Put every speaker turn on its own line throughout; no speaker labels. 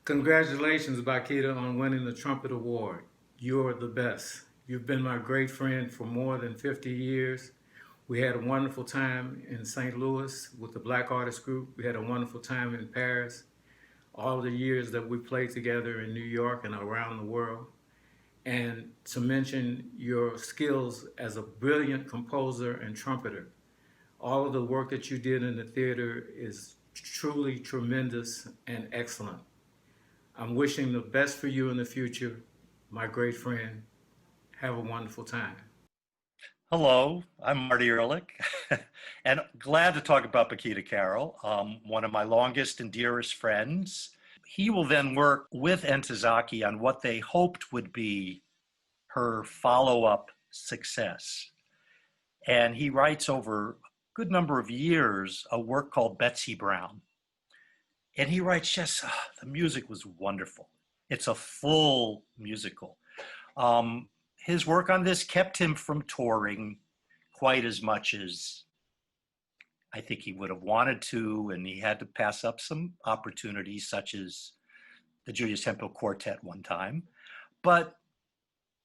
Congratulations, Baikida, on winning the Trumpet Award. You're the best. You've been my great friend for more than 50 years. We had a wonderful time in St. Louis with the Black Artist Group. We had a wonderful time in Paris. All the years that we played together in New York and around the world. And to mention your skills as a brilliant composer and trumpeter. All of the work that you did in the theater is truly tremendous and excellent. I'm wishing the best for you in the future, my great friend. Have a wonderful time.
Hello, I'm Marty Ehrlich, and glad to talk about Baikida Carroll, one of my longest and dearest friends. He will then work with Entezaki on what they hoped would be her follow-up success. And he writes over a good number of years a work called Betsy Brown. And he writes just, the music was wonderful. It's a full musical. His work on this kept him from touring quite as much as I think he would have wanted to, and he had to pass up some opportunities such as the Julius Hemphill Quartet one time. But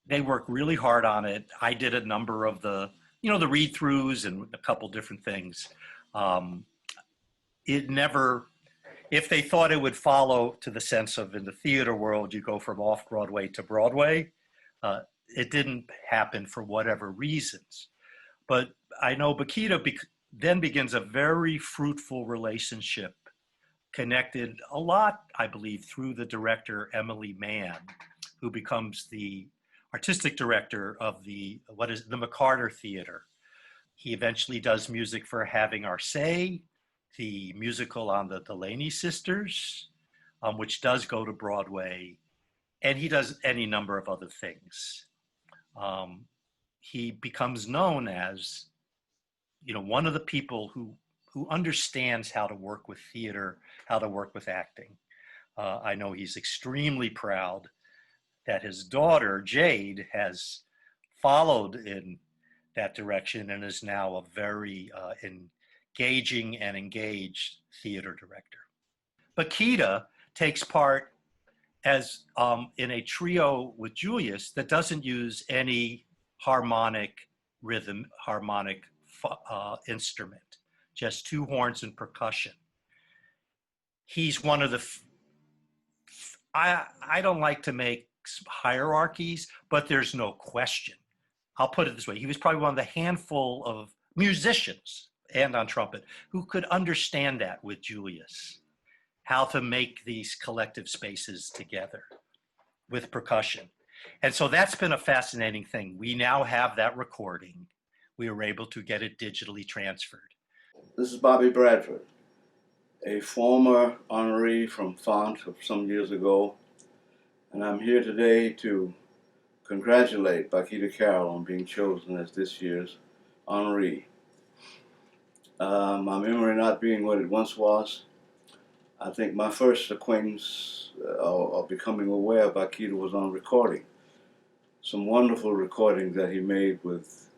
they worked really hard on it. I did a number of the read-throughs and a couple different things. It never... If they thought it would follow to the sense of in the theater world, you go from off-Broadway to Broadway, it didn't happen for whatever reasons. But I know Baikida then begins a very fruitful relationship, connected a lot, I believe, through the director, Emily Mann, who becomes the artistic director of the McCarter Theater. He eventually does music for Having Our Say, the musical on the Delaney sisters, which does go to Broadway, and he does any number of other things. He becomes known as, one of the people who understands how to work with theater, how to work with acting. I know he's extremely proud that his daughter, Jade, has followed in that direction and is now a very engaging and engaged theater director. Baikida takes part as in a trio with Julius that doesn't use any harmonic instrument, just two horns and percussion. He's one of the, I don't like to make hierarchies, but there's no question. I'll put it this way. He was probably one of the handful of musicians and on trumpet who could understand that with Julius, how to make these collective spaces together with percussion. And so that's been a fascinating thing. We now have that recording. We were able to get it digitally transferred.
This is Bobby Bradford, a former honoree from Font of some years ago, and I'm here today to congratulate Baikida Carroll on being chosen as this year's honoree. My memory not being what it once was, I think my first acquaintance of becoming aware of Baikida was on recording. Some wonderful recordings that he made with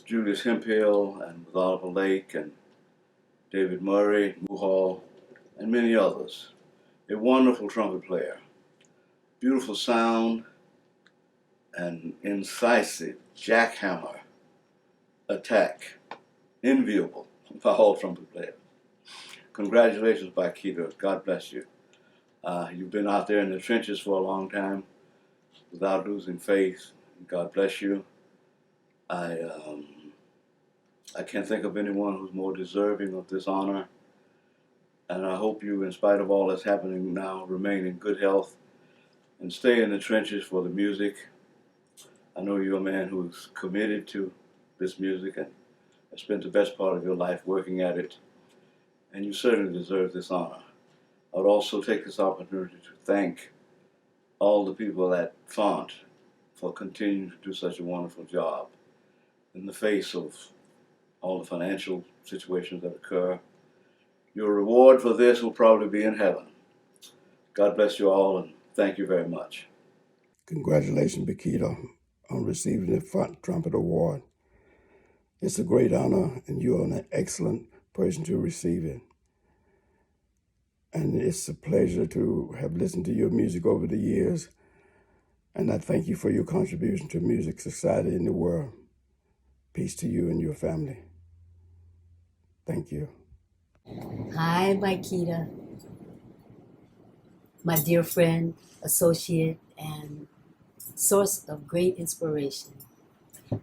Julius Hemphill and with Oliver Lake and David Murray, Hall, and many others. A wonderful trumpet player. Beautiful sound and incisive jackhammer attack, enviable by all trumpet players. Congratulations, Baikida. God bless you. You've been out there in the trenches for a long time without losing faith. God bless you. I can't think of anyone who's more deserving of this honor. And I hope you, in spite of all that's happening now, remain in good health and stay in the trenches for the music. I know you're a man who's committed to this music and has spent the best part of your life working at it. And you certainly deserve this honor. I would also take this opportunity to thank all the people at Font for continuing to do such a wonderful job in the face of all the financial situations that occur. Your reward for this will probably be in heaven. God bless you all, and thank you very much.
Congratulations, Baikida, on receiving the Front Trumpet Award. It's a great honor, and you're an excellent person to receive it. And it's a pleasure to have listened to your music over the years. And I thank you for your contribution to music society in the world. Peace to you and your family. Thank you.
Hi, Baikida, my dear friend, associate, and source of great inspiration.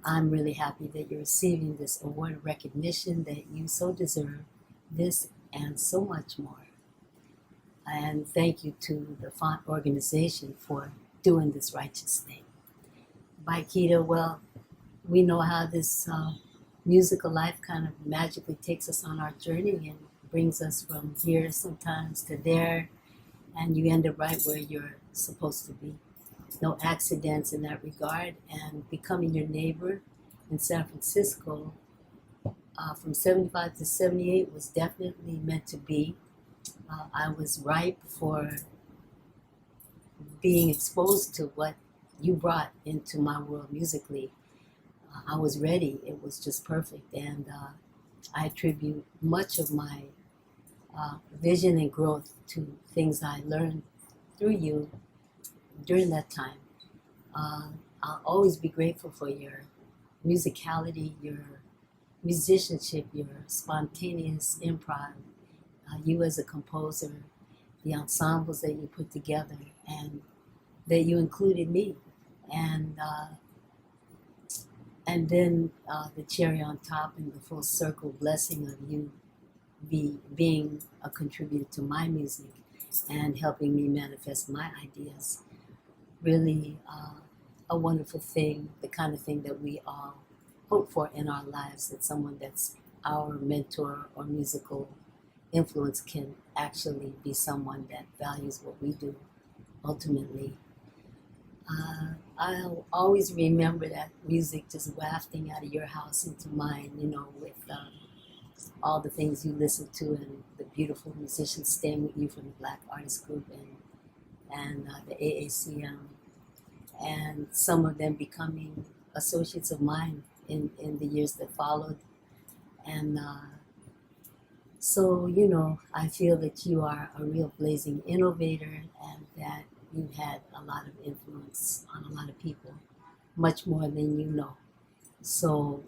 I'm really happy that you're receiving this award of recognition that you so deserve, this and so much more. And thank you to the Font organization for doing this righteous thing. Baikida, well, we know how this musical life kind of magically takes us on our journey and brings us from here sometimes to there, and you end up right where you're supposed to be. No accidents in that regard, and becoming your neighbor in San Francisco from 75 to 78 was definitely meant to be. I was ripe for being exposed to what you brought into my world musically. I was ready. It was just perfect, and I attribute much of my vision and growth to things I learned through you during that time. I'll always be grateful for your musicality, your musicianship, your spontaneous improv, you as a composer, the ensembles that you put together, and that you included me. And then the cherry on top and the full circle blessing of you being a contributor to my music and helping me manifest my ideas. Really a wonderful thing, the kind of thing that we all hope for in our lives, that someone that's our mentor or musical influence can actually be someone that values what we do ultimately. I'll always remember that music just wafting out of your house into mine, you know, with all the things you listen to and the beautiful musicians staying with you from the Black Artist Group and the AACM, and some of them becoming associates of mine in the years that followed. And so, you know, I feel that you are a real blazing innovator and that you had a lot of influence on a lot of people, much more than you know. So,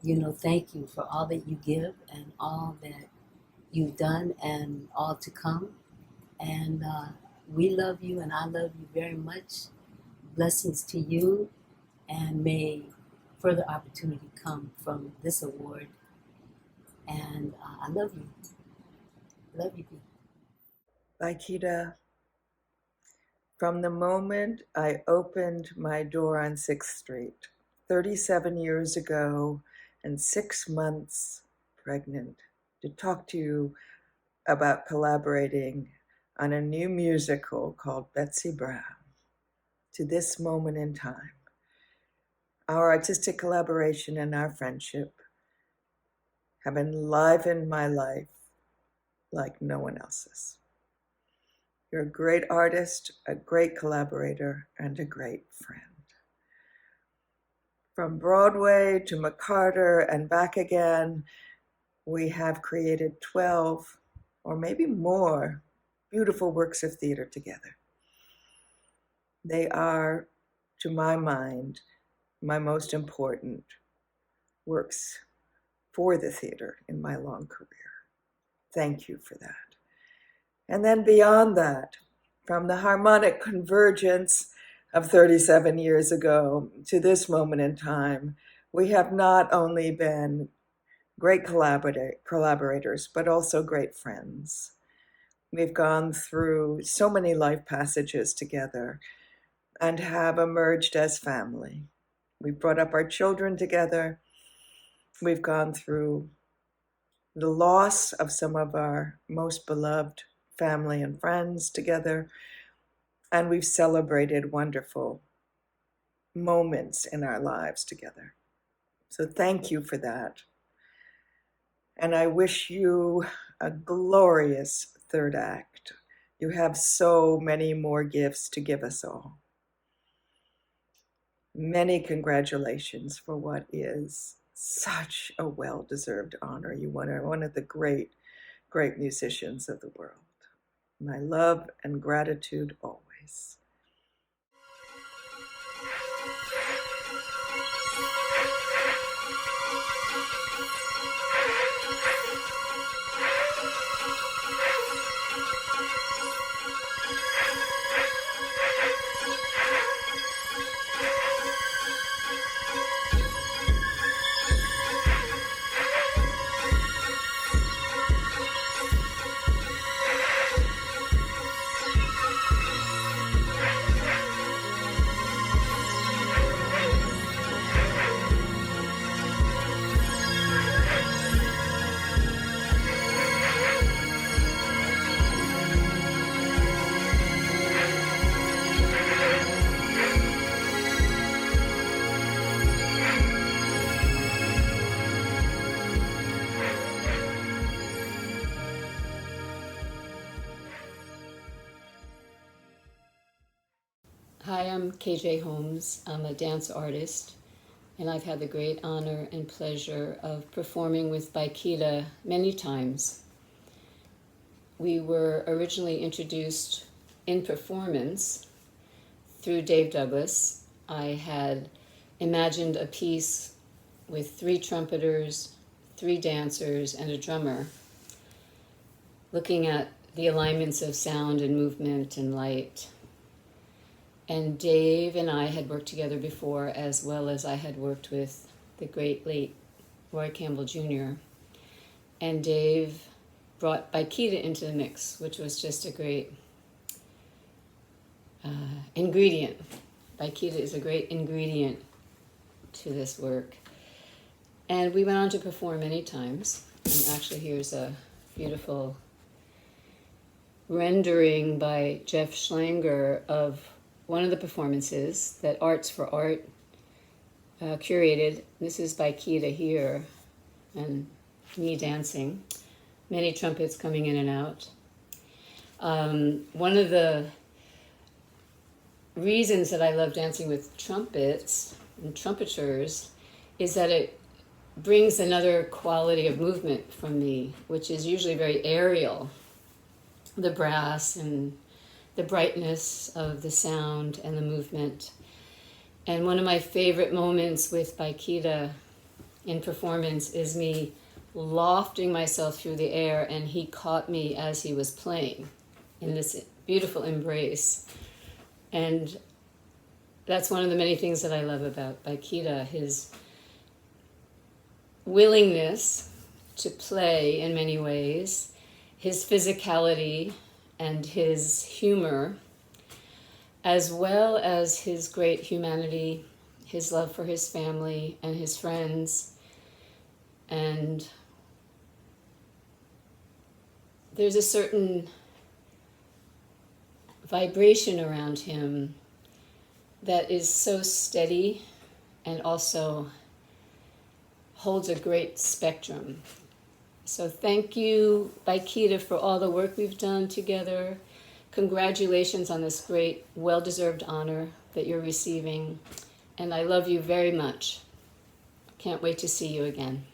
you know, thank you for all that you give and all that you've done and all to come. And we love you and I love you very much. Blessings to you, and may further opportunity come from this award. And I love you. Love you, B.
Baikida, from the moment I opened my door on 6th Street 37 years ago and 6 months pregnant to talk to you about collaborating on a new musical called Betsy Brown, to this moment in time, our artistic collaboration and our friendship have enlivened my life like no one else's. You're a great artist, a great collaborator, and a great friend. From Broadway to McCarter and back again, we have created 12 or maybe more beautiful works of theater together. They are, to my mind, my most important works for the theater in my long career. Thank you for that. And then beyond that, from the harmonic convergence of 37 years ago to this moment in time, we have not only been great collaborators, but also great friends. We've gone through so many life passages together and have emerged as family. We've brought up our children together. We've gone through the loss of some of our most beloved family and friends together, and we've celebrated wonderful moments in our lives together. So thank you for that. And I wish you a glorious third act. You have so many more gifts to give us all. Many congratulations for what is such a well-deserved honor. You are one of the great, great musicians of the world. My love and gratitude always.
Hi, I'm KJ Holmes. I'm a dance artist, and I've had the great honor and pleasure of performing with Baikida many times. We were originally introduced in performance through Dave Douglas. I had imagined a piece with 3 trumpeters, 3 dancers, and a drummer, looking at the alignments of sound and movement and light. And Dave and I had worked together before, as well as I had worked with the great late Roy Campbell Jr. And Dave brought Baikida into the mix, which was just a great ingredient. Baikida is a great ingredient to this work. And we went on to perform many times. And actually here's a beautiful rendering by Jeff Schlanger of one of the performances that Arts for Art curated. This is Baikida here, and me dancing. Many trumpets coming in and out. One of the reasons that I love dancing with trumpets and trumpeters is that it brings another quality of movement from me, which is usually very aerial. The brass and the brightness of the sound and the movement. And one of my favorite moments with Baikida in performance is me lofting myself through the air, and he caught me as he was playing in this beautiful embrace. And that's one of the many things that I love about Baikida, his willingness to play in many ways, his physicality, and his humor, as well as his great humanity, his love for his family and his friends. And there's a certain vibration around him that is so steady and also holds a great spectrum. So thank you, Baikida, for all the work we've done together. Congratulations on this great, well-deserved honor that you're receiving. And I love you very much. Can't wait to see you again.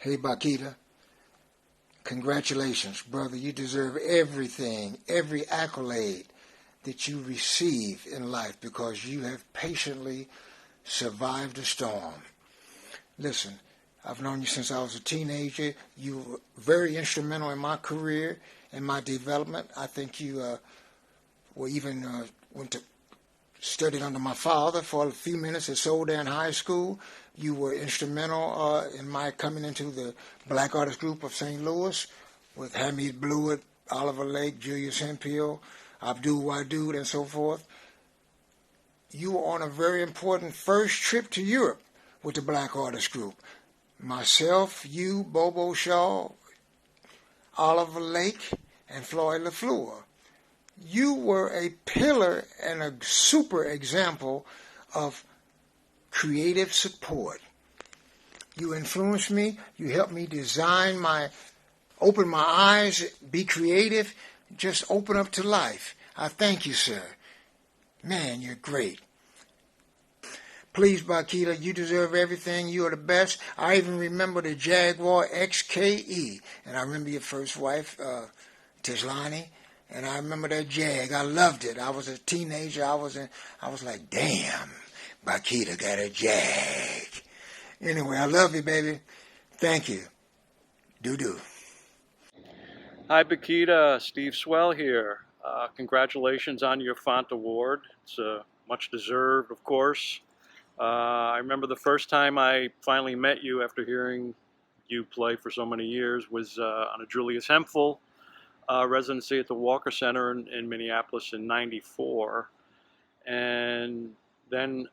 Hey, Baikida, congratulations, brother. You deserve everything, every accolade that you receive in life because you have patiently survived the storm. Listen, I've known you since I was a teenager. You were very instrumental in my career and my development. I think you were even went to studied under my father for a few minutes at Soldan High School. You were instrumental in my coming into the Black Artist Group of St. Louis with Hamid Blewett, Oliver Lake, Julius Hemphill, Abdul Wadud, and so forth. You were on a very important first trip to Europe with the Black Artist Group. Myself, you, Bobo Shaw, Oliver Lake, and Floyd LaFleur. You were a pillar and a super example of creative support. You influenced me. You helped me open my eyes, be creative, just open up to life. I thank you, sir. Man, you're great. Please, Baikida, you deserve everything. You are the best. I even remember the Jaguar XKE, and I remember your first wife, Tislani. And I remember that Jag. I loved it. I was a teenager. I was like, damn, Baikida got a Jag. Anyway, I love you, baby. Thank you. Do.
Hi, Baikida. Steve Swell here. Congratulations on your Font Award. It's much deserved, of course. I remember the first time I finally met you after hearing you play for so many years was on a Julius Hemphill residency at the Walker Center in Minneapolis in '94. And then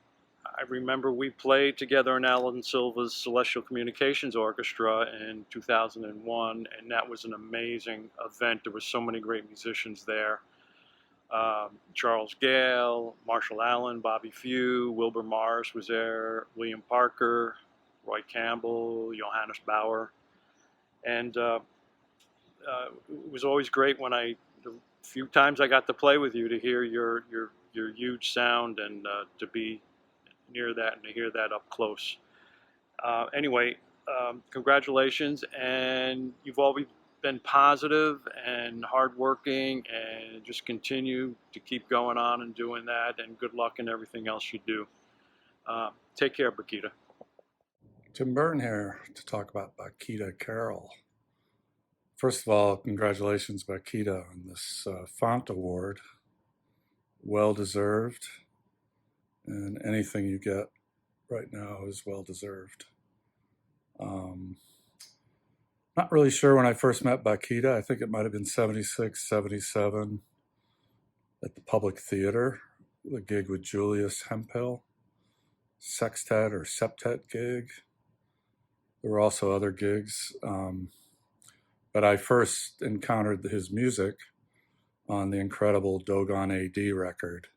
I remember we played together in Alan Silva's Celestial Communications Orchestra in 2001, and that was an amazing event. There were so many great musicians there. Charles Gale, Marshall Allen, Bobby Few, Wilbur Morris was there, William Parker, Roy Campbell, Johannes Bauer. And it was always great when the few times I got to play with you to hear your huge sound and to be near that and to hear that up close. Anyway, congratulations, and you've always been positive and hardworking, and just continue to keep going on and doing that, and good luck in everything else you do. Take care, Baikida.
Tim Byrne here to talk about Baikida Carroll. First of all, congratulations, Baikida, on this Font Award. Well deserved, and anything you get right now is well deserved. Not really sure when I first met Baikida. I think it might have been 76, 77 at the Public Theater, the gig with Julius Hemphill, sextet or septet gig. There were also other gigs. But I first encountered his music on the incredible Dogon AD record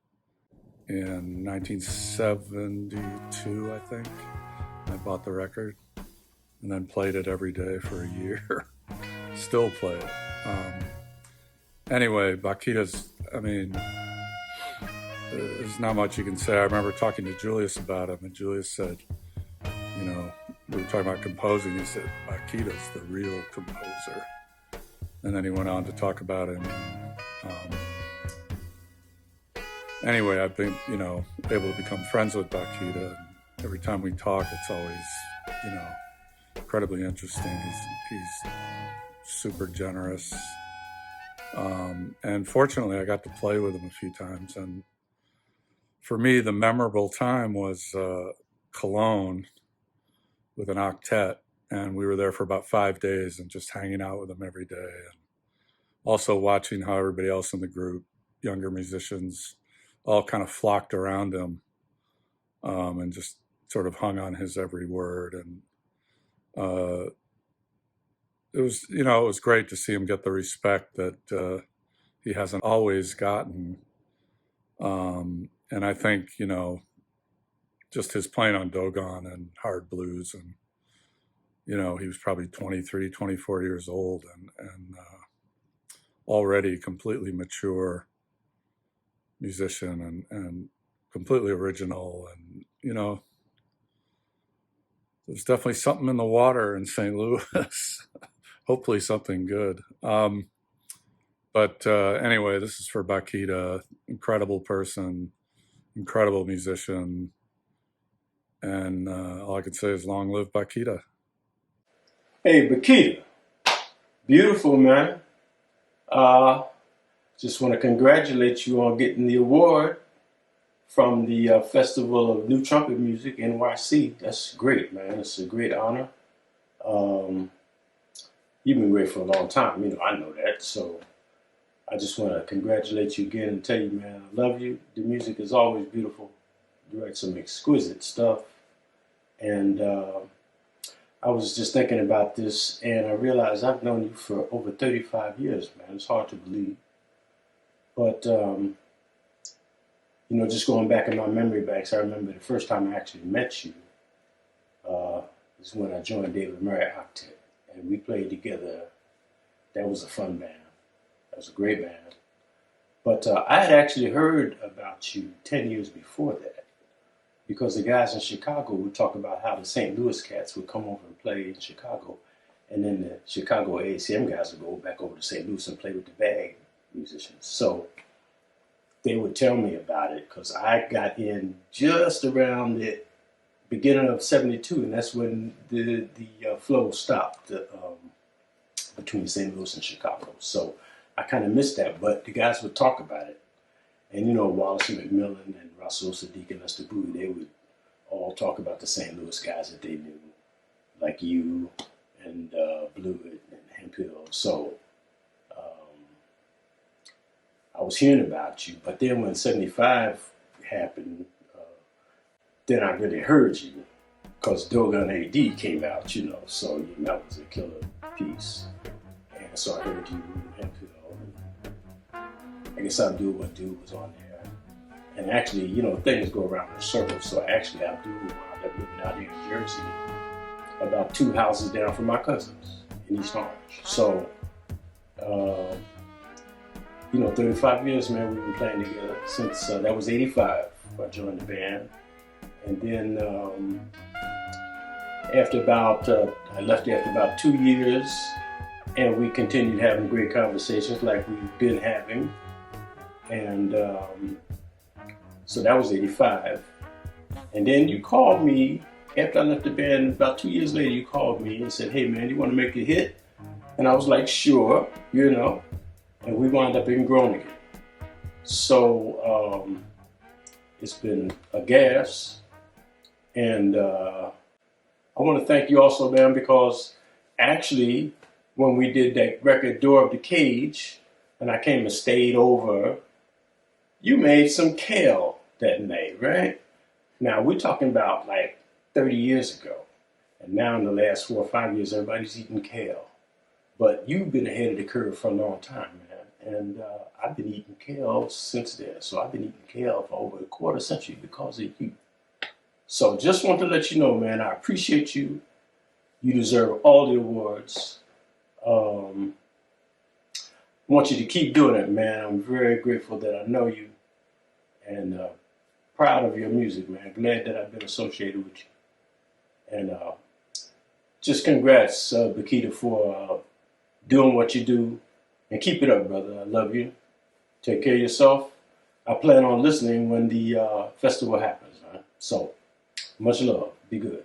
in 1972, I think. I bought the record and then played it every day for a year. Still play it. Anyway, Baikida's, there's not much you can say. I remember talking to Julius about him, and Julius said, we were talking about composing. He said, Baikida's the real composer. And then he went on to talk about him. Anyway, I've been, able to become friends with Baikida. And every time we talk, it's always, incredibly interesting. He's super generous. And fortunately, I got to play with him a few times. And for me, the memorable time was Cologne with an octet. And we were there for about 5 days and just hanging out with him every day. And also watching how everybody else in the group, younger musicians, all kind of flocked around him and just sort of hung on his every word. And it was great to see him get the respect that he hasn't always gotten. And I think, just his playing on Dogon and hard blues, and he was probably 23, 24 years old and already completely mature musician and completely original. And, there's definitely something in the water in St. Louis. Hopefully something good. But anyway, this is for Baikida, incredible person, incredible musician. And all I can say is long live Baikida.
Hey, Baikida, beautiful, man. Just want to congratulate you on getting the award from the Festival of New Trumpet Music, NYC. That's great, man. It's a great honor. You've been great for a long time. I know that. So I just want to congratulate you again and tell you, man, I love you. The music is always beautiful. You write some exquisite stuff. And I was just thinking about this, and I realized I've known you for over 35 years, man. It's hard to believe. But, just going back in my memory banks, I remember the first time I actually met you is when I joined David Murray Octet. And we played together. That was a fun band. That was a great band. But I had actually heard about you 10 years before that, because the guys in Chicago would talk about how the St. Louis cats would come over and play in Chicago, and then the Chicago ACM guys would go back over to St. Louis and play with the bag musicians. So they would tell me about it, because I got in just around the beginning of '72, and that's when the flow stopped between St. Louis and Chicago. So I kind of missed that, but the guys would talk about it. And Wallace and McMillan and Russell Sadiq and Lester Bowie, they would all talk about the St. Louis guys that they knew, like you and Blewett and Hemphill. So I was hearing about you, but then when '75 happened, then I really heard you, because Doggone AD came out, so that was a killer piece. And so I heard you and Hemphill, and I guess Abdul Wadud was on there. And actually, things go around in a circle, so actually Abdul wound up living out here in Jersey, about 2 houses down from my cousins in East Orange. So, 35 years, man, we've been playing together since, that was '85, I joined the band. And then I left after about 2 years, and we continued having great conversations like we've been having. And so that was '85. And then you called me after I left the band. About 2 years later, you called me and said, "Hey, man, you want to make a hit?" And I was like, "Sure," And we wound up in Grown again. So it's been a gas. And I want to thank you also, man, because actually when we did that record, Door of the Cage, and I came and stayed over, you made some kale that night, right? Now, we're talking about like 30 years ago. And now in the last 4 or 5 years, everybody's eating kale. But you've been ahead of the curve for a long time, man. And I've been eating kale since then. So I've been eating kale for over a quarter century because of you. So just want to let you know, man, I appreciate you. You deserve all the awards. I want you to keep doing it, man. I'm very grateful that I know you, and proud of your music, man. Glad that I've been associated with you. And just congrats, Baikida, for doing what you do. And keep it up, brother. I love you. Take care of yourself. I plan on listening when the festival happens, man. So, much love. Be good.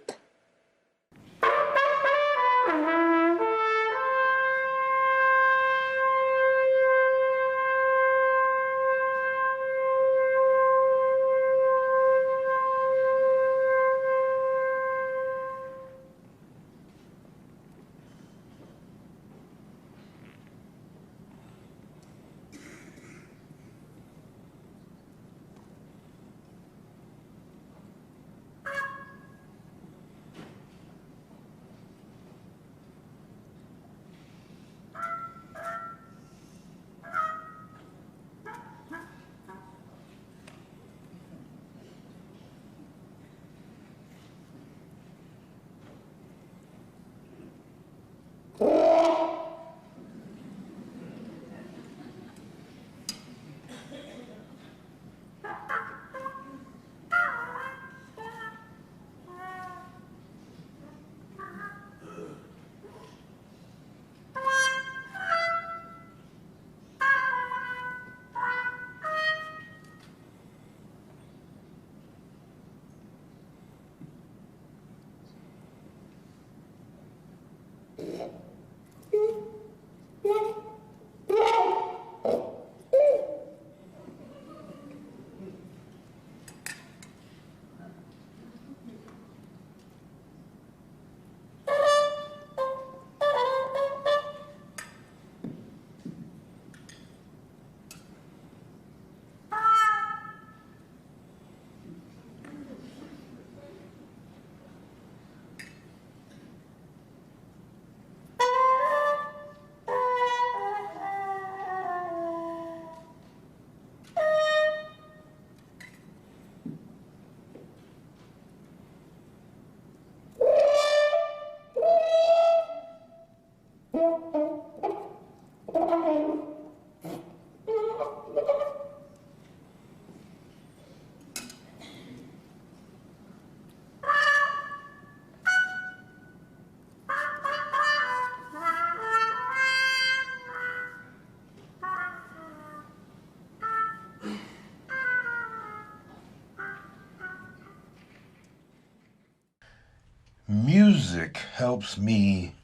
Music helps me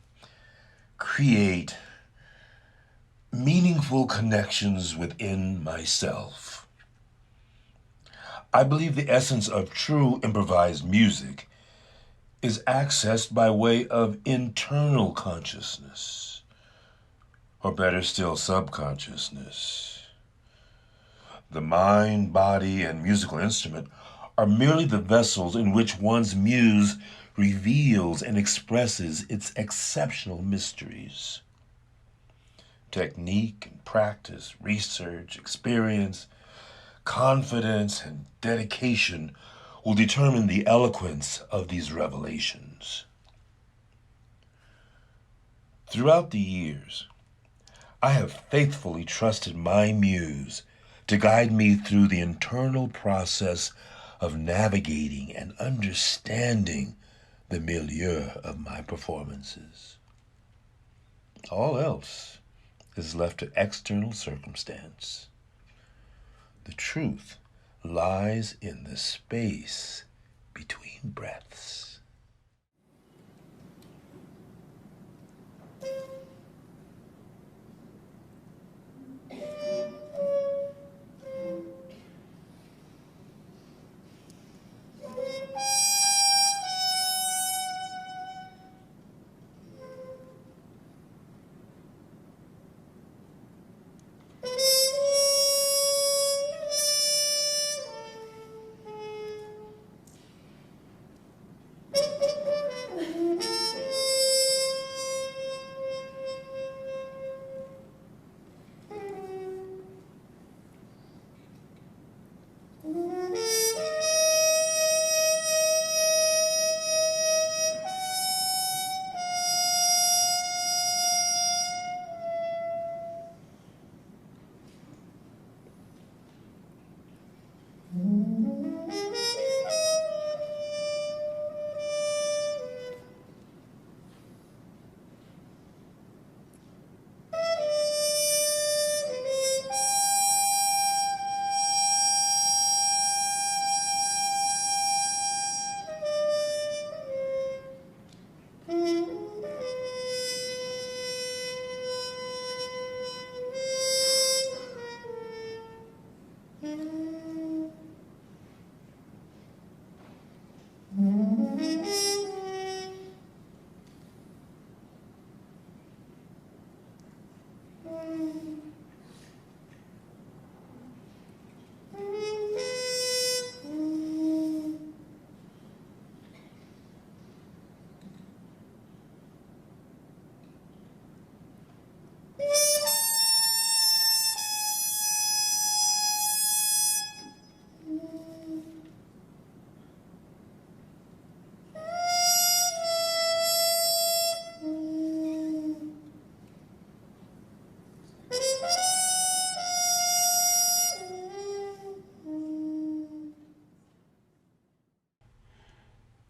create meaningful connections within myself. I believe the essence of true improvised music is accessed by way of internal consciousness, or better still, subconsciousness. The mind, body, and musical instrument are merely the vessels in which one's muse reveals and expresses its exceptional mysteries. Technique and practice, research, experience, confidence, and dedication will determine the eloquence of these revelations. Throughout the years, I have faithfully trusted my muse to guide me through the internal process of navigating and understanding the milieu of my performances. All else is left to external circumstance. The truth lies in the space between breaths.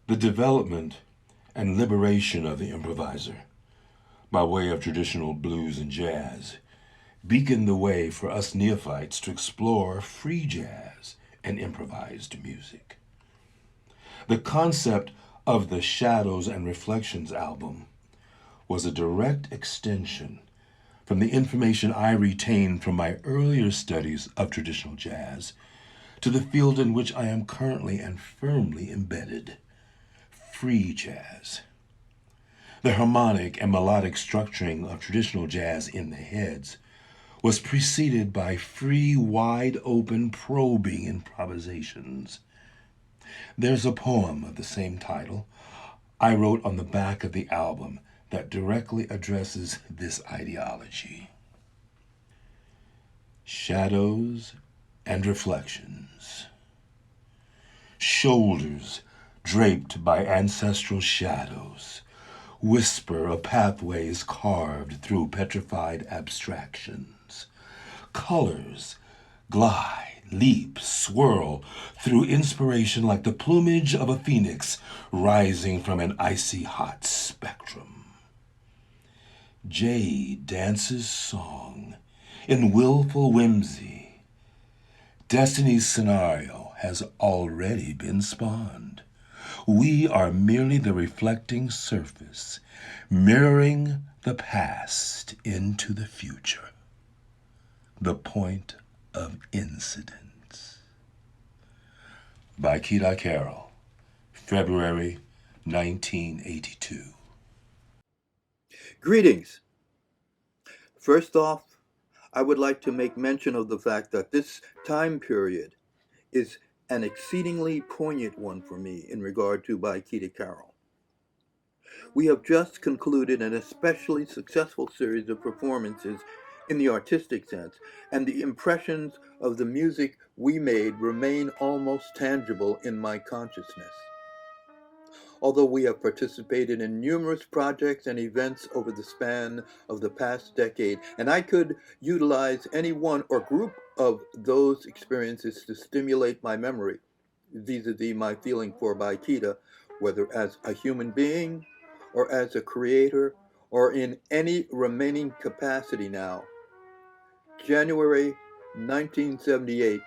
The development and liberation of the improviser, by way of traditional blues and jazz, beaconed the way for us neophytes to explore free jazz and improvised music. The concept of the Shadows and Reflections album was a direct extension from the information I retained from my earlier studies of traditional jazz to the field in which I am currently and firmly embedded, free jazz. The harmonic and melodic structuring of traditional jazz in the heads was preceded by free, wide-open, probing improvisations. There's a poem of the same title I wrote on the back of the album that directly addresses this ideology. Shadows and reflections. Shoulders draped by ancestral shadows, whisper of pathways carved through petrified abstractions. Colors glide, leap, swirl through inspiration like the plumage of a phoenix rising from an icy hot spectrum. Jade dances song in willful whimsy. Destiny's scenario has already been spawned. We are merely the reflecting surface, mirroring the past into the future, the point of incidence. Baikida Carroll, February 1982.
Greetings. First off, I would like to make mention of the fact that this time period is an exceedingly poignant one for me in regard to Baikida Carroll. We have just concluded an especially successful series of performances in the artistic sense, and the impressions of the music we made remain almost tangible in my consciousness. Although we have participated in numerous projects and events over the span of the past decade, and I could utilize any one or group of those experiences to stimulate my memory, vis-a-vis my feeling for Baikida, whether as a human being or as a creator or in any remaining capacity now. January 1978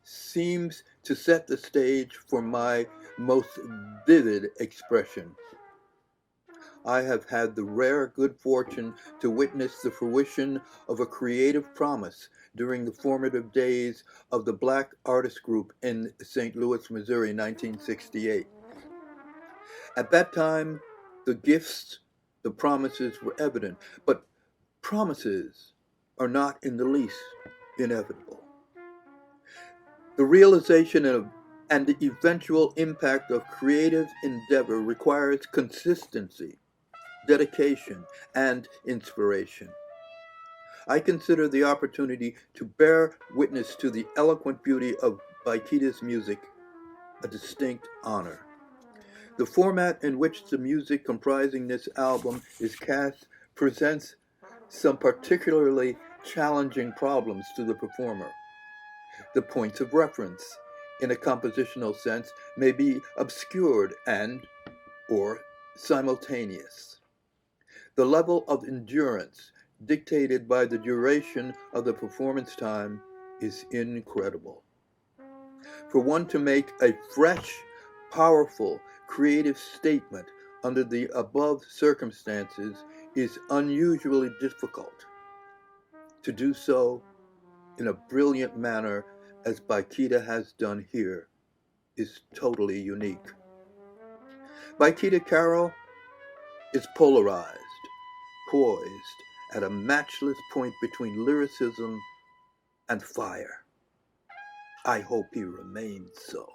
seems to set the stage for my most vivid expression. I have had the rare good fortune to witness the fruition of a creative promise during the formative days of the Black Artist Group in St. Louis, Missouri, 1968. At that time, the gifts, the promises were evident, but promises are not in the least inevitable. The realization of and the eventual impact of creative endeavor requires consistency, dedication, and inspiration. I consider the opportunity to bear witness to the eloquent beauty of Baikida's music a distinct honor. The format in which the music comprising this album is cast presents some particularly challenging problems to the performer. The points of reference, in a compositional sense, may be obscured or simultaneous. The level of endurance dictated by the duration of the performance time is incredible. For one to make a fresh, powerful, creative statement under the above circumstances is unusually difficult. To do so in a brilliant manner, as Baikida has done here, is totally unique. Baikida Carroll is polarized, poised at a matchless point between lyricism and fire. I hope he remains so.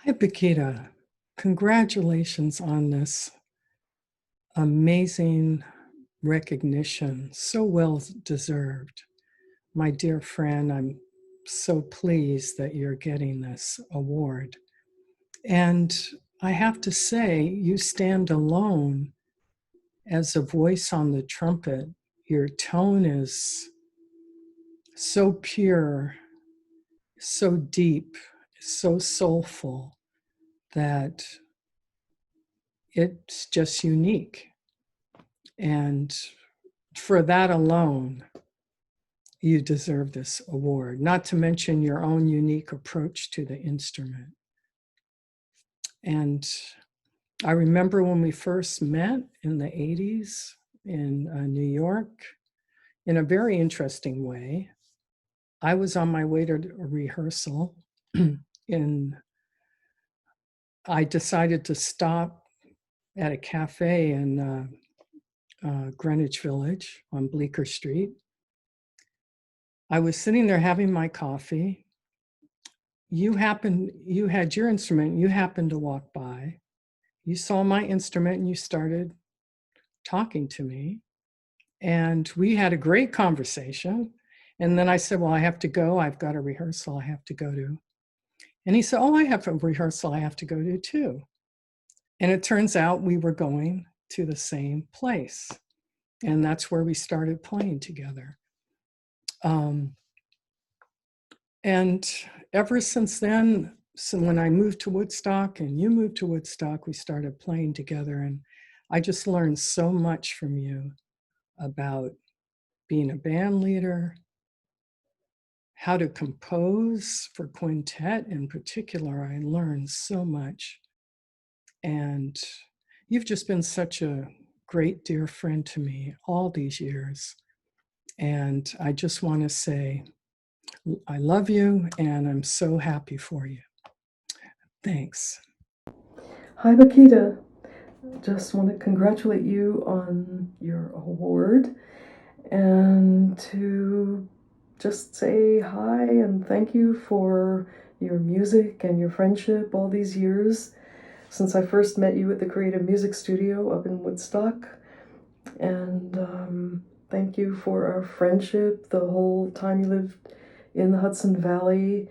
Hi, Baikida. Congratulations on this amazing recognition. So well deserved. My dear friend, I'm so pleased that you're getting this award. And I have to say, you stand alone as a voice on the trumpet. Your tone is so pure, so deep, so soulful that it's just unique. And for that alone, you deserve this award, not to mention your own unique approach to the instrument. And I remember when we first met in the 80s in New York, in a very interesting way. I was on my way to a rehearsal and I decided to stop at a cafe in Greenwich Village on Bleecker Street. I was sitting there having my coffee. You had your instrument, you happened to walk by. You saw my instrument and you started talking to me. And we had a great conversation. And then I said, well, I have to go. I've got a rehearsal I have to go to. And he said, oh, I have a rehearsal I have to go to too. And it turns out we were going to the same place. And that's where we started playing together. And ever since then, so when I moved to Woodstock and you moved to Woodstock, we started playing together. And I just learned so much from you about being a band leader, how to compose for quintet in particular. I learned so much. And you've just been such a great dear friend to me all these years. And I just want to say, I love you and I'm so happy for you. Thanks.
Hi, Baikida. Just want to congratulate you on your award and to just say hi and thank you for your music and your friendship all these years since I first met you at the Creative Music Studio up in Woodstock. And thank you for our friendship the whole time you lived in the Hudson Valley,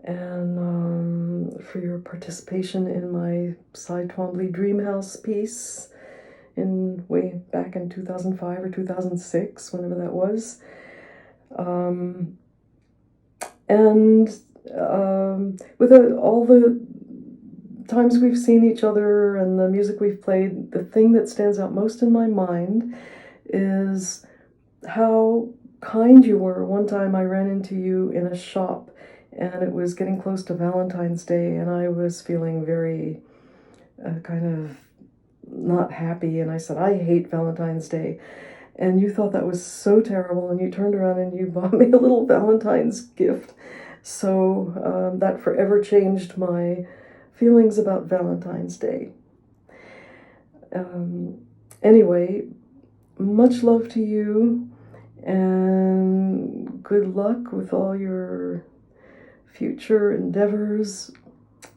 and for your participation in my Cy Twombly Dreamhouse piece way back in 2005 or 2006, whenever that was. With all the times we've seen each other and the music we've played, the thing that stands out most in my mind is how kind you were. One time I ran into you in a shop and it was getting close to Valentine's Day and I was feeling very kind of not happy, and I said, I hate Valentine's Day. And you thought that was so terrible, and you turned around and you bought me a little Valentine's gift. So that forever changed my feelings about Valentine's Day. Anyway, much love to you, and good luck with all your future endeavors,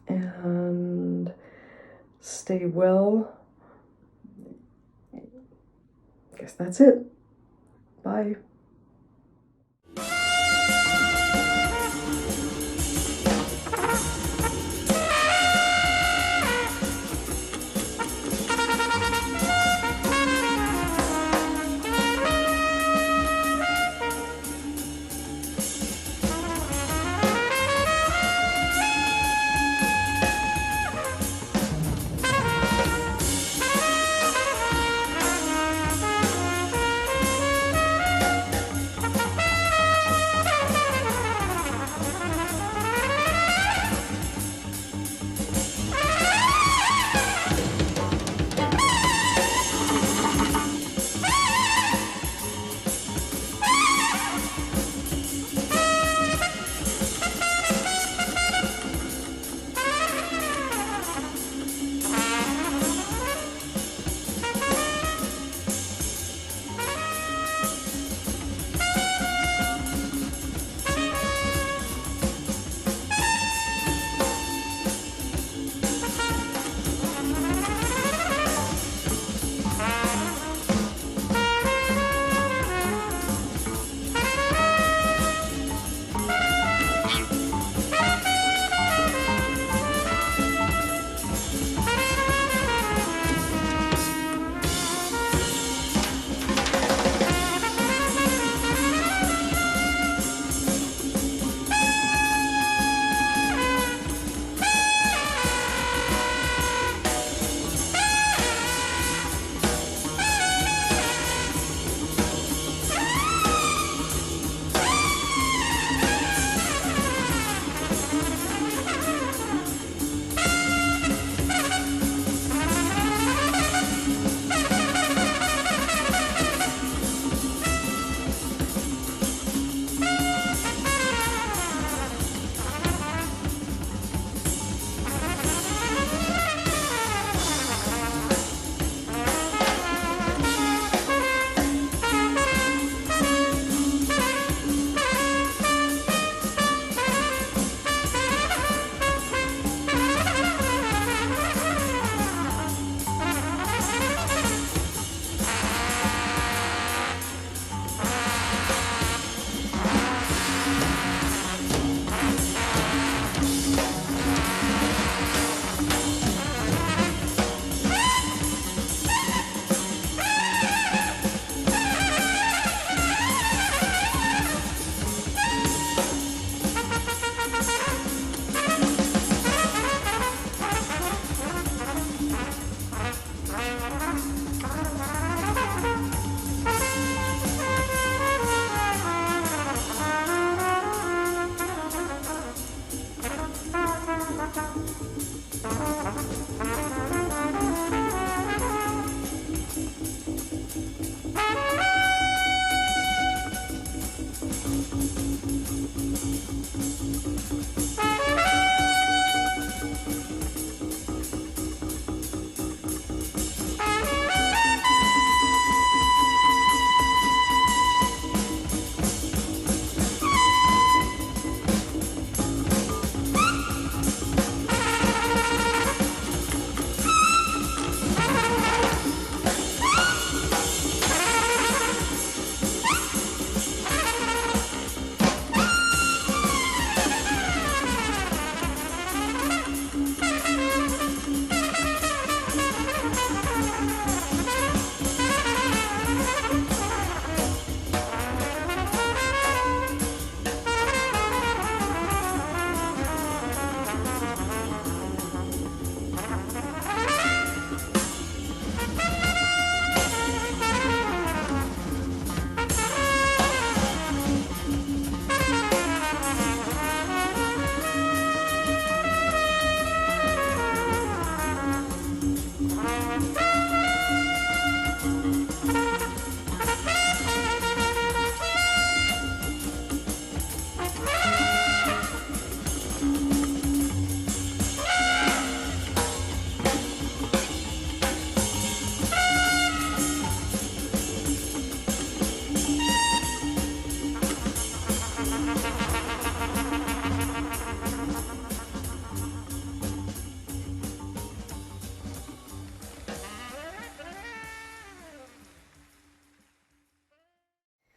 and stay well. I guess that's it. Bye.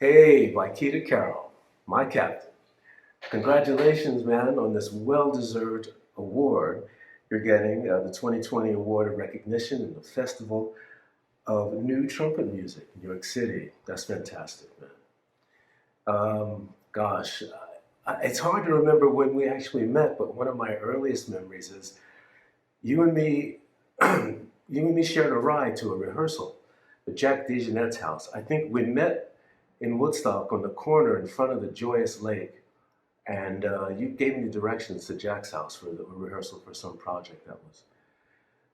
Hey, Baikida Carroll, my captain. Congratulations, man, on this well-deserved award you're getting, the 2020 Award of Recognition in the Festival of New Trumpet Music in New York City. That's fantastic, man. Gosh, it's hard to remember when we actually met, but one of my earliest memories is you and me, you and me shared a ride to a rehearsal at Jack DeJohnette's house. I think we met in Woodstock on the corner in front of the Joyous Lake, and you gave me directions to Jack's house for the rehearsal for some project that was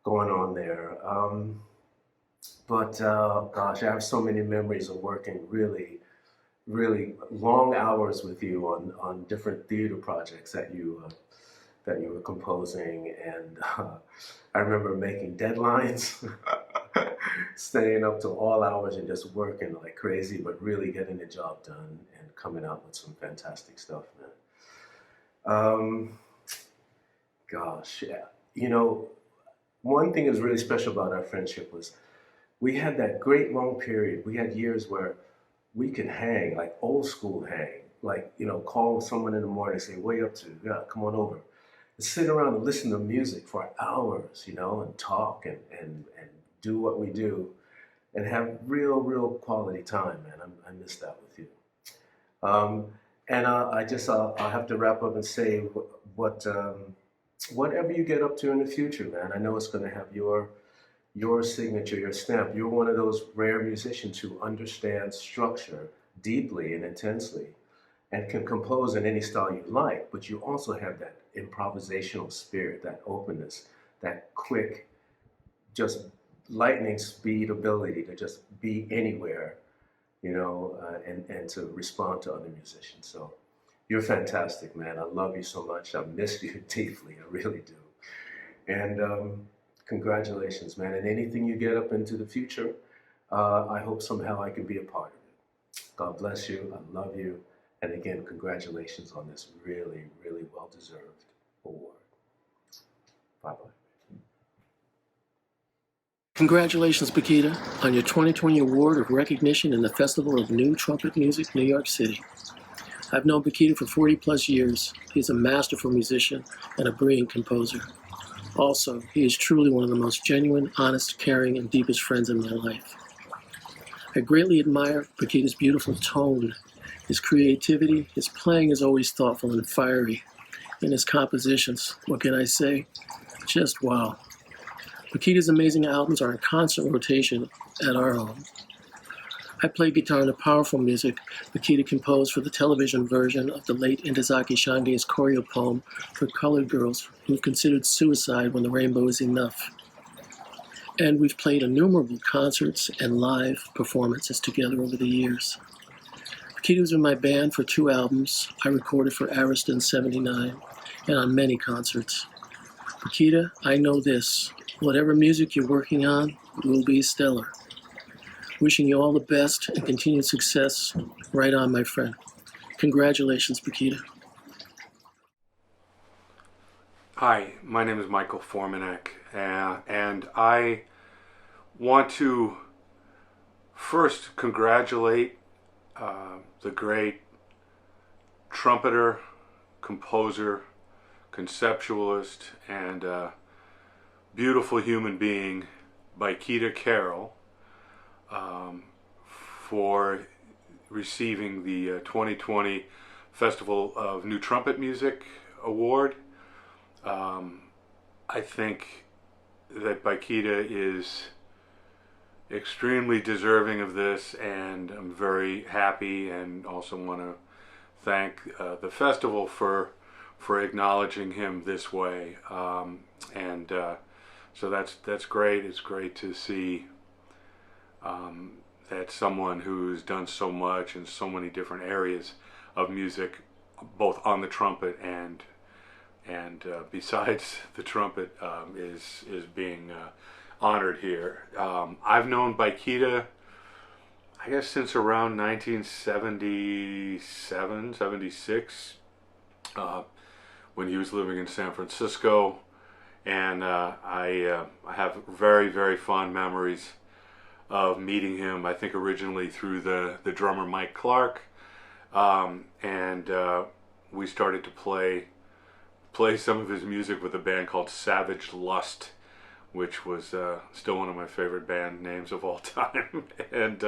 going on there. Gosh, I have so many memories of working really, really long hours with you on different theater projects that you were composing, and I remember making deadlines, staying up till all hours and just working like crazy, but really getting the job done and coming out with some fantastic stuff, man. Gosh, yeah. You know, one thing that's really special about our friendship was we had that great long period. We had years where we could hang, like old school hang, like, you know, call someone in the morning and say, what are you up to? Yeah, come on over. And sit around and listen to music for hours, you know, and talk and do what we do and have real quality time, man. I miss that with you. I'll have to wrap up and say whatever you get up to in the future, man, I know it's going to have your signature, your stamp. You're one of those rare musicians who understands structure deeply and intensely and can compose in any style you like, but you also have that improvisational spirit, that openness, that quick, just lightning speed ability to just be anywhere, you know, and to respond to other musicians. So you're fantastic, man. I love you so much. I miss you deeply. I really do. And congratulations, man. And anything you get up into the future, I hope somehow I can be a part of it. God bless you. I love you. And again, congratulations on this really, really well-deserved award. Bye-bye.
Congratulations, Baikida, on your 2020 Award of Recognition in the Festival of New Trumpet Music, New York City. I've known Baikida for 40 plus years. He's a masterful musician and a brilliant composer. Also, he is truly one of the most genuine, honest, caring, and deepest friends in my life. I greatly admire Baikida's beautiful tone. His creativity, his playing is always thoughtful and fiery. And his compositions, what can I say? Just wow. Baikida's amazing albums are in constant rotation at our home. I play guitar in the powerful music Baikida composed for the television version of the late Ntozake Shange's choreo poem for colored girls who've considered suicide when the rainbow is enough. And we've played innumerable concerts and live performances together over the years. Baikida was in my band for 2 albums I recorded for Arista in '79 and on many concerts. Baikida, I know this. Whatever music you're working on will be stellar. Wishing you all the best and continued success. Right on, my friend. Congratulations, Baikida.
Hi, my name is Michael Formanek, and I want to first congratulate the great trumpeter, composer, conceptualist, and beautiful human being, Baikida Carroll, for receiving the 2020 Festival of New Trumpet Music Award. I think that Baikida is extremely deserving of this, and I'm very happy, and also want to thank the festival for acknowledging him this way. So that's great. It's great to see that someone who's done so much in so many different areas of music, both on the trumpet and besides the trumpet, is being honored here. I've known Baikida, I guess, since around 1977, 76, when he was living in San Francisco, and I have very, very fond memories of meeting him, I think originally through the drummer Mike Clark, and we started to play some of his music with a band called Savage Lust, which was still one of my favorite band names of all time. And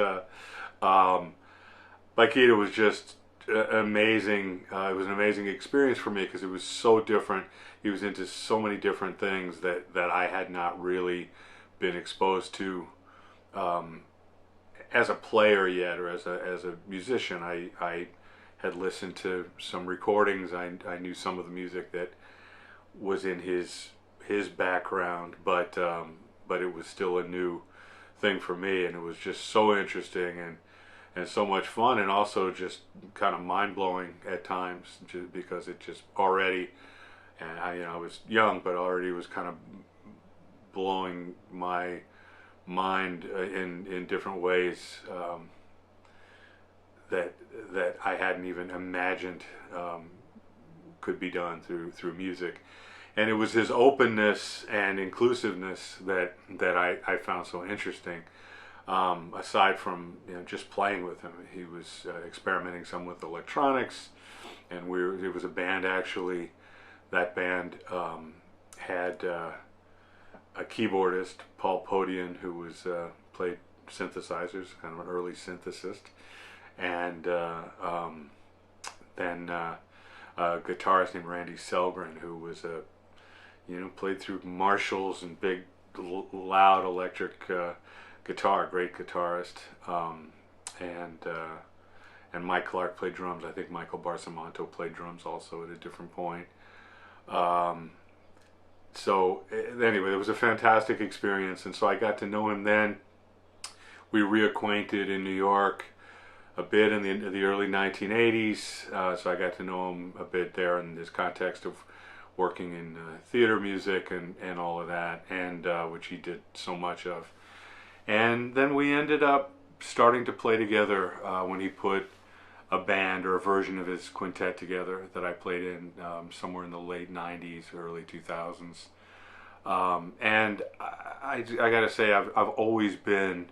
Baikida was just amazing. It was an amazing experience for me because it was so different. He was into so many different things that I had not really been exposed to as a player yet, or as a musician. I had listened to some recordings. I knew some of the music that was in his background, but it was still a new thing for me, and it was just so interesting and so much fun, and also just kind of mind-blowing at times, just because it just already, and I was young, but already was kind of blowing my mind in different ways that I hadn't even imagined could be done through music. And it was his openness and inclusiveness that I found so interesting. Aside from just playing with him, he was experimenting some with electronics, and it was a band actually. That band had a keyboardist, Paul Podian, who was played synthesizers, kind of an early synthesist, and then a guitarist named Randy Selgren, who was played through Marshalls and big, loud electric guitar, great guitarist, and Mike Clark played drums. I think Michael Barsamanto played drums also at a different point. So anyway, it was a fantastic experience, and so I got to know him then. We reacquainted in New York a bit in the early 1980s, so I got to know him a bit there in this context of working in theater music and all of that, and which he did so much of. And then we ended up starting to play together when he put a band or a version of his quintet together that I played in somewhere in the late 90s, early 2000s. And I gotta say, I've always been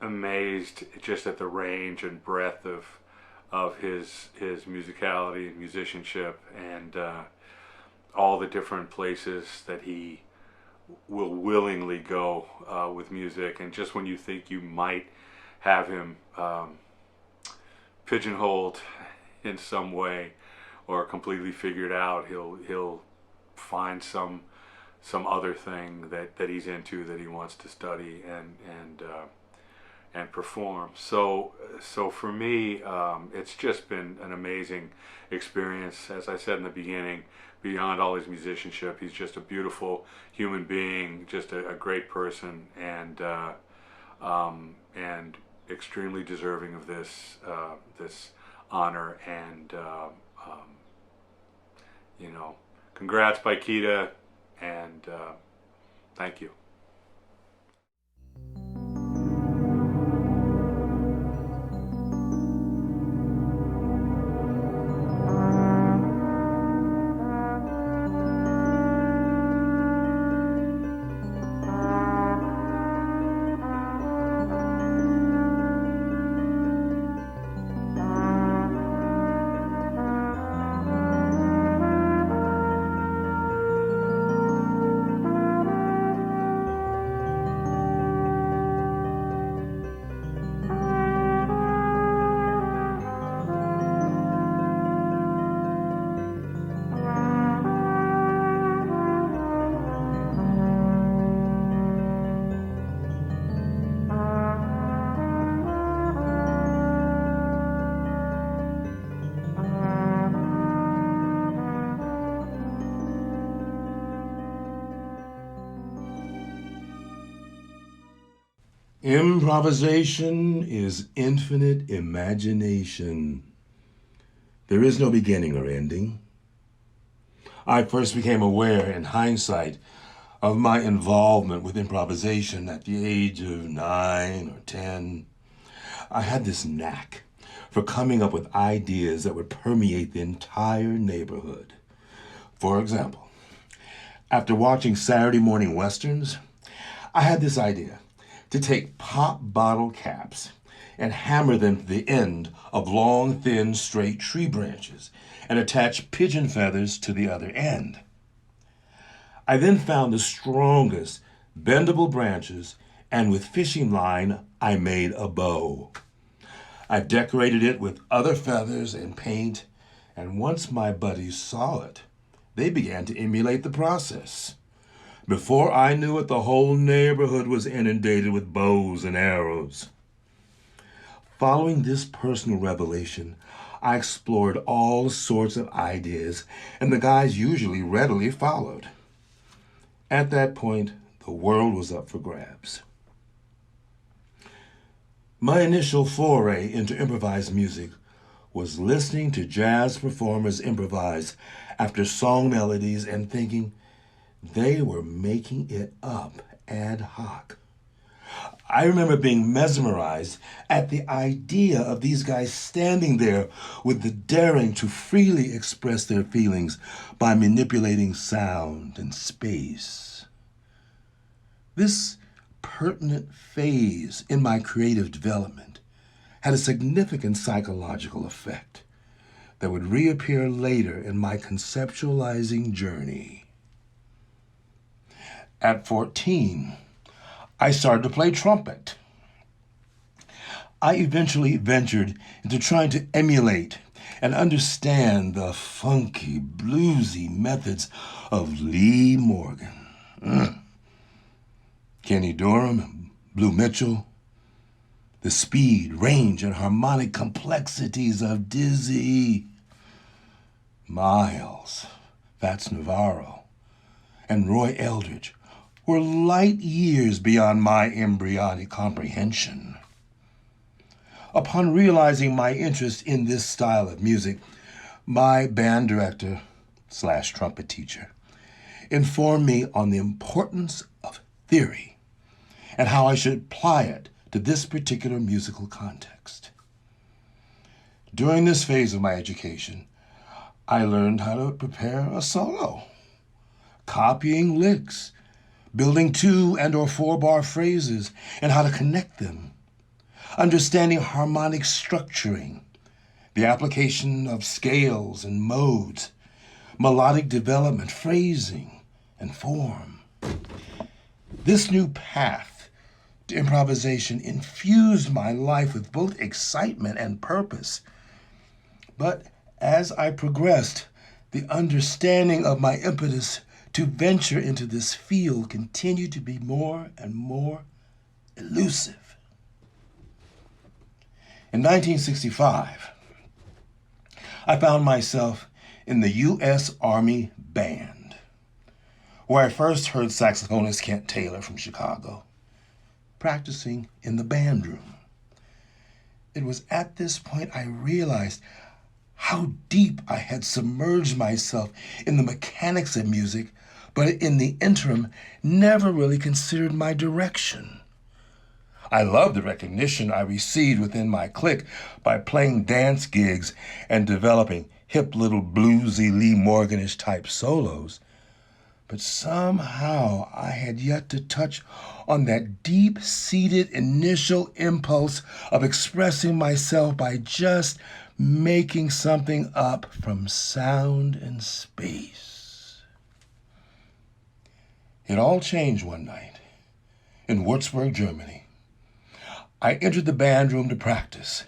amazed just at the range and breadth of his musicality and musicianship, and all the different places that he will willingly go with music. And just when you think you might have him pigeonholed in some way or completely figured out, he'll find some other thing that he's into, that he wants to study and perform. So for me, it's just been an amazing experience. As I said in the beginning, beyond all his musicianship, he's just a beautiful human being, just a great person, and extremely deserving of this honor. And congrats, Baikida, and thank you.
Improvisation is infinite imagination. There is no beginning or ending. I first became aware, in hindsight, of my involvement with improvisation at the age of 9 or 10. I had this knack for coming up with ideas that would permeate the entire neighborhood. For example, after watching Saturday morning westerns, I had this idea to take pop bottle caps and hammer them to the end of long, thin, straight tree branches and attach pigeon feathers to the other end. I then found the strongest bendable branches, and with fishing line, I made a bow. I decorated it with other feathers and paint, and once my buddies saw it, they began to emulate the process. Before I knew it, the whole neighborhood was inundated with bows and arrows. Following this personal revelation, I explored all sorts of ideas, and the guys usually readily followed. At that point, the world was up for grabs. My initial foray into improvised music was listening to jazz performers improvise after song melodies and thinking they were making it up ad hoc. I remember being mesmerized at the idea of these guys standing there with the daring to freely express their feelings by manipulating sound and space. This pertinent phase in my creative development had a significant psychological effect that would reappear later in my conceptualizing journey. At 14, I started to play trumpet. I eventually ventured into trying to emulate and understand the funky, bluesy methods of Lee Morgan, Kenny Dorham, Blue Mitchell, the speed, range, and harmonic complexities of Dizzy, Miles, Fats Navarro, and Roy Eldridge were light years beyond my embryonic comprehension. Upon realizing my interest in this style of music, my band director / trumpet teacher informed me on the importance of theory and how I should apply it to this particular musical context. During this phase of my education, I learned how to prepare a solo, copying licks, building 2 and or 4 bar phrases, and how to connect them, understanding harmonic structuring, the application of scales and modes, melodic development, phrasing, and form. This new path to improvisation infused my life with both excitement and purpose. But as I progressed, the understanding of my impetus to venture into this field continued to be more and more elusive. In 1965, I found myself in the U.S. Army Band, where I first heard saxophonist Kent Taylor from Chicago practicing in the band room. It was at this point I realized how deep I had submerged myself in the mechanics of music, but in the interim, never really considered my direction. I loved the recognition I received within my clique by playing dance gigs and developing hip little bluesy Lee Morganish type solos. But somehow I had yet to touch on that deep-seated initial impulse of expressing myself by just making something up from sound and space. It all changed one night in Würzburg, Germany. I entered the band room to practice,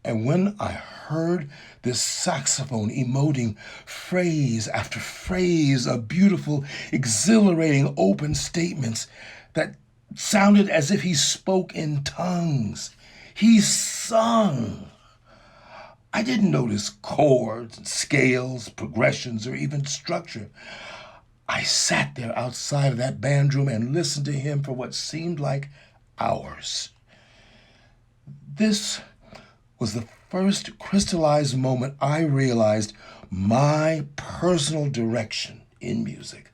and when I heard this saxophone emoting phrase after phrase of beautiful, exhilarating open statements that sounded as if he spoke in tongues, he sung. I didn't notice chords, scales, progressions, or even structure. I sat there outside of that band room and listened to him for what seemed like hours. This was the first crystallized moment I realized my personal direction in music.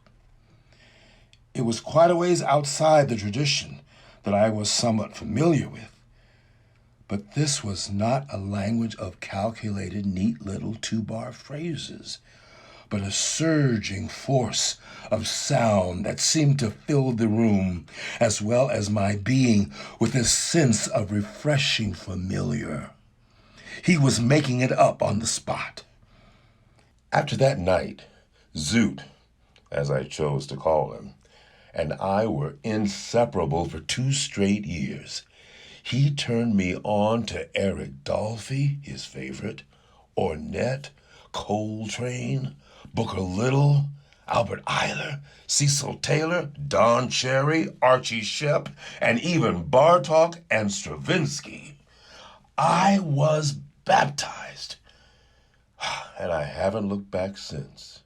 It was quite a ways outside the tradition that I was somewhat familiar with, but this was not a language of calculated, neat little 2-bar phrases, but a surging force of sound that seemed to fill the room, as well as my being, with a sense of refreshing familiar. He was making it up on the spot. After that night, Zoot, as I chose to call him, and I were inseparable for 2 straight years. He turned me on to Eric Dolphy, his favorite, Ornette, Coltrane, Booker Little, Albert Ayler, Cecil Taylor, Don Cherry, Archie Shepp, and even Bartok and Stravinsky. I was baptized, and I haven't looked back since.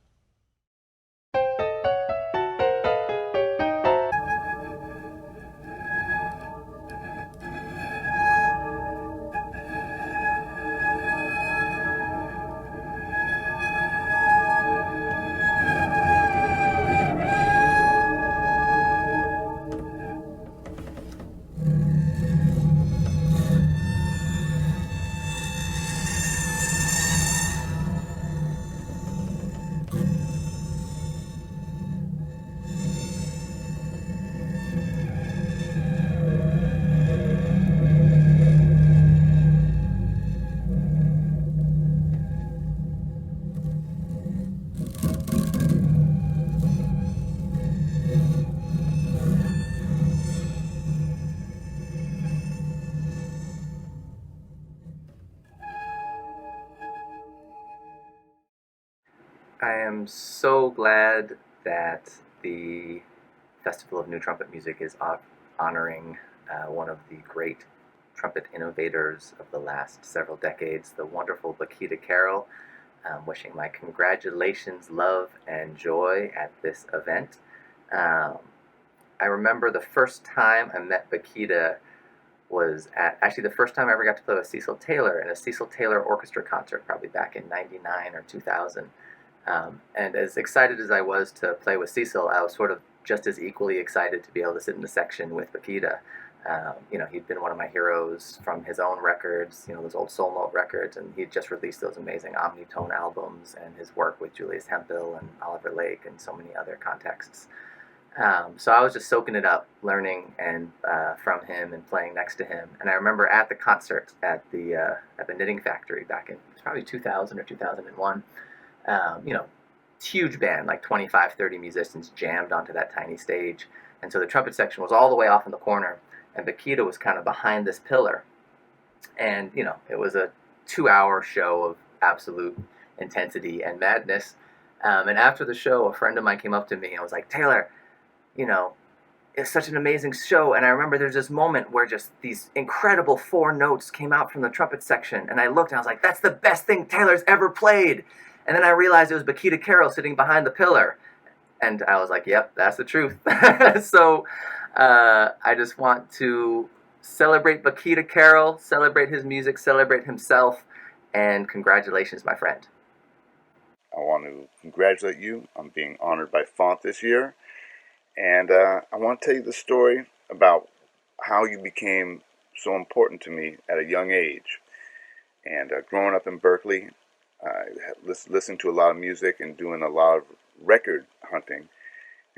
I am so glad that the Festival of New Trumpet Music is honoring one of the great trumpet innovators of the last several decades, the wonderful Baikida Carroll. Wishing my congratulations, love, and joy at this event. I remember the first time I met Baikida was actually the first time I ever got to play with Cecil Taylor in a Cecil Taylor orchestra concert, probably back in '99 or 2000. And as excited as I was to play with Cecil, I was sort of just as equally excited to be able to sit in the section with Baikida. He'd been one of my heroes from his own records, those old Soul Note records, and he'd just released those amazing Omnitone albums, and his work with Julius Hemphill and Oliver Lake and so many other contexts. So I was just soaking it up, learning and from him and playing next to him. And I remember at the concert at the Knitting Factory back in probably 2000 or 2001. Huge band, like 25, 30 musicians jammed onto that tiny stage. And so the trumpet section was all the way off in the corner, and Baikida was kind of behind this pillar. And, it was a 2-hour show of absolute intensity and madness. And after the show, a friend of mine came up to me and was like, Taylor, it's such an amazing show. And I remember there's this moment where just these incredible 4 notes came out from the trumpet section. And I looked and I was like, that's the best thing Taylor's ever played. And then I realized it was Baikida Carroll sitting behind the pillar. And I was like, yep, that's the truth. So I just want to celebrate Baikida Carroll, celebrate his music, celebrate himself, and congratulations, my friend.
I want to congratulate you on being honored by Font this year. And I want to tell you the story about how you became so important to me at a young age. And growing up in Berkeley, I listened to a lot of music and doing a lot of record hunting.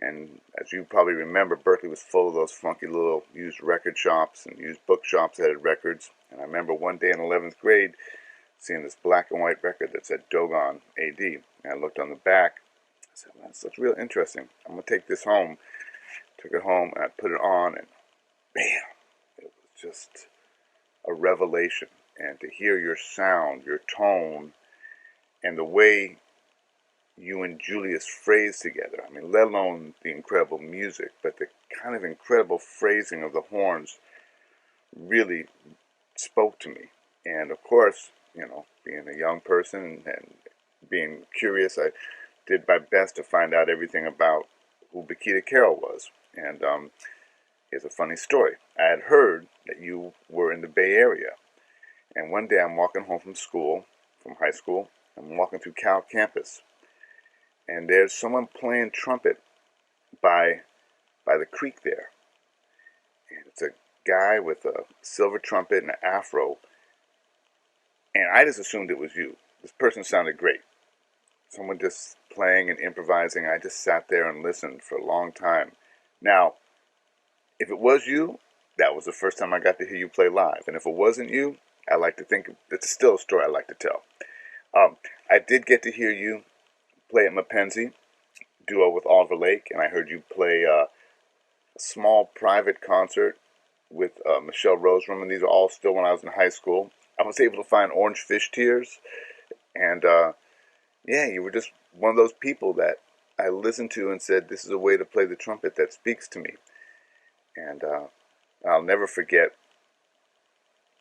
And as you probably remember, Berkeley was full of those funky little used record shops and used bookshops that had records. And I remember one day in 11th grade seeing this black and white record that said Dogon A.D. And I looked on the back. I said, well, that's real interesting. I'm going to take this home. Took it home and I put it on, and bam, it was just a revelation. And to hear your sound, your tone, and the way you and Julius phrase together, let alone the incredible music, but the kind of incredible phrasing of the horns really spoke to me. And of course, being a young person and being curious, I did my best to find out everything about who Baikida Carroll was. And here's a funny story. I had heard that you were in the Bay Area. And one day I'm walking home from high school. I'm walking through Cal campus. And there's someone playing trumpet by the creek there. And it's a guy with a silver trumpet and an afro. And I just assumed it was you. This person sounded great. someone just playing and improvising. I just sat there and listened for a long time. Now, if it was you, that was the first time I got to hear you play live. And if it wasn't you, I like to think it's still a story I like to tell. I did get to hear you play at Mackenzie, duo with Oliver Lake, and I heard you play a small private concert with Michelle Roserum, and these are all still when I was in high school. I was able to find Orange Fish Tears, and yeah, you were just one of those people that I listened to and said, this is a way to play the trumpet that speaks to me. And I'll never forget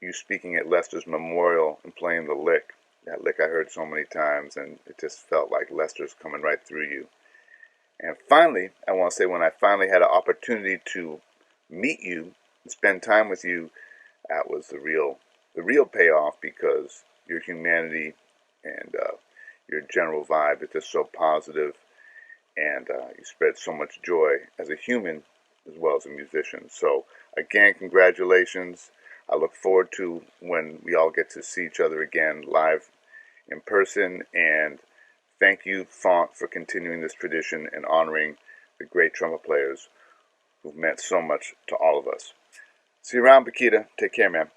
you speaking at Lester's memorial and playing the lick. That lick I heard so many times, and it just felt like Lester's coming right through you. And finally, I want to say, when I finally had an opportunity to meet you and spend time with you, that was the real payoff, because your humanity and your general vibe is just so positive, and you spread so much joy as a human as well as a musician. So again, congratulations. I look forward to when we all get to see each other again live in person, and thank you, Font, for continuing this tradition and honoring the great trumpet players who've meant so much to all of us. See you around, Baikida. Take care, man.